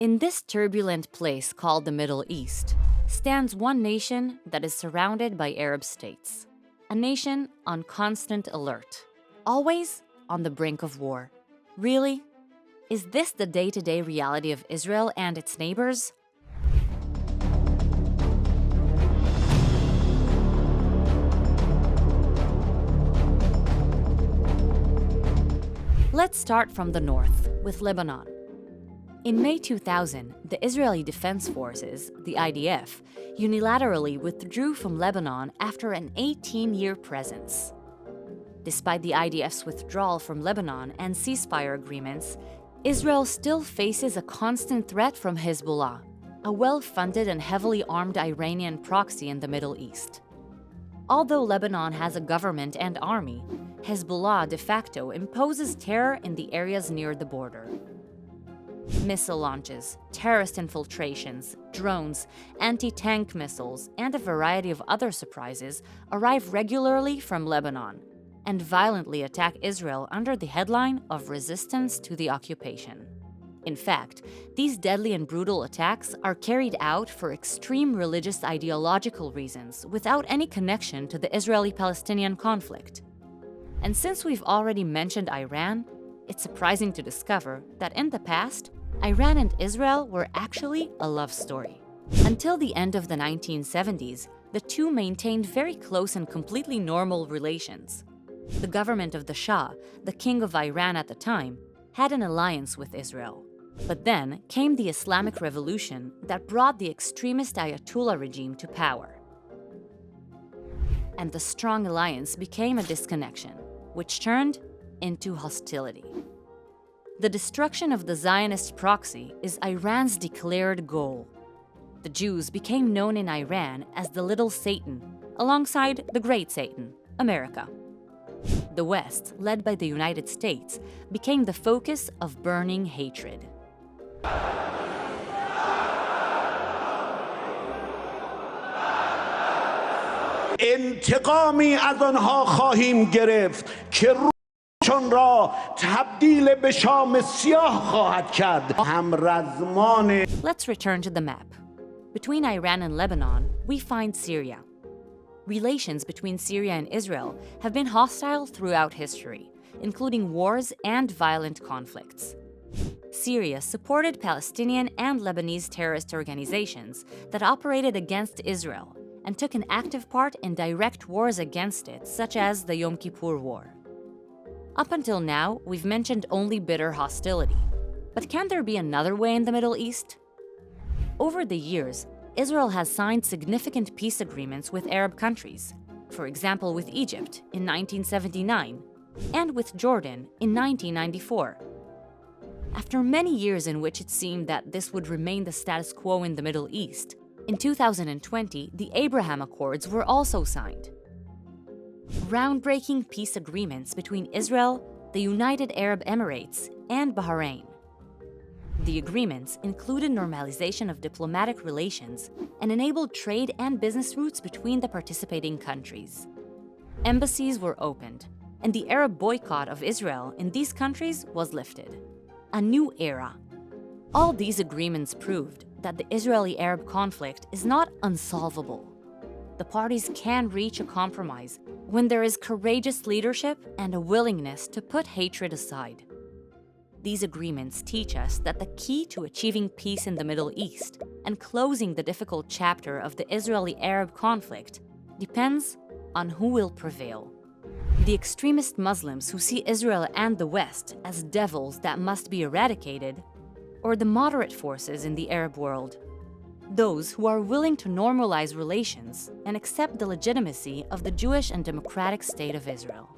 In this turbulent place called the Middle East stands one nation that is surrounded by Arab states, a nation on constant alert, always on the brink of war. Really? Is this the day-to-day reality of Israel and its neighbors? Let's start from the north, with Lebanon. In May 2000, the Israeli Defense Forces, the IDF, unilaterally withdrew from Lebanon after an 18-year presence. Despite the IDF's withdrawal from Lebanon and ceasefire agreements, Israel still faces a constant threat from Hezbollah, a well-funded and heavily armed Iranian proxy in the Middle East. Although Lebanon has a government and army, Hezbollah de facto imposes terror in the areas near the border. Missile launches, terrorist infiltrations, drones, anti-tank missiles, and a variety of other surprises arrive regularly from Lebanon and violently attack Israel under the headline of resistance to the occupation. In fact, these deadly and brutal attacks are carried out for extreme religious ideological reasons without any connection to the Israeli-Palestinian conflict. And since we've already mentioned Iran, it's surprising to discover that in the past, Iran and Israel were actually a love story. Until the end of the 1970s, the two maintained very close and completely normal relations. The government of the Shah, the king of Iran at the time, had an alliance with Israel. But then came the Islamic Revolution that brought the extremist Ayatollah regime to power. And the strong alliance became a disconnection, which turned into hostility. The destruction of the Zionist proxy is Iran's declared goal. The Jews became known in Iran as the Little Satan, alongside the Great Satan, America. The West, led by the United States, became the focus of burning hatred. انتقامی از آنها خواهیم گرفت که روشان را تبدیل به شام سیاه خواهد کرد. همرزمان. Let's return to the map. Between Iran and Lebanon, we find Syria. Relations between Syria and Israel have been hostile throughout history, including wars and violent conflicts. Syria supported Palestinian and Lebanese terrorist organizations that operated against Israel and took an active part in direct wars against it, such as the Yom Kippur War. Up until now, we've mentioned only bitter hostility. But can there be another way in the Middle East? Over the years, Israel has signed significant peace agreements with Arab countries, for example with Egypt in 1979 and with Jordan in 1994. After many years in which it seemed that this would remain the status quo in the Middle East, in 2020, the Abraham Accords were also signed. Groundbreaking peace agreements between Israel, the United Arab Emirates, and Bahrain. The agreements included normalization of diplomatic relations and enabled trade and business routes between the participating countries. Embassies were opened, and the Arab boycott of Israel in these countries was lifted. A new era. All these agreements proved that the Israeli-Arab conflict is not unsolvable. The parties can reach a compromise when there is courageous leadership and a willingness to put hatred aside. These agreements teach us that the key to achieving peace in the Middle East and closing the difficult chapter of the Israeli-Arab conflict depends on who will prevail. The extremist Muslims who see Israel and the West as devils that must be eradicated, or the moderate forces in the Arab world, those who are willing to normalize relations and accept the legitimacy of the Jewish and democratic state of Israel.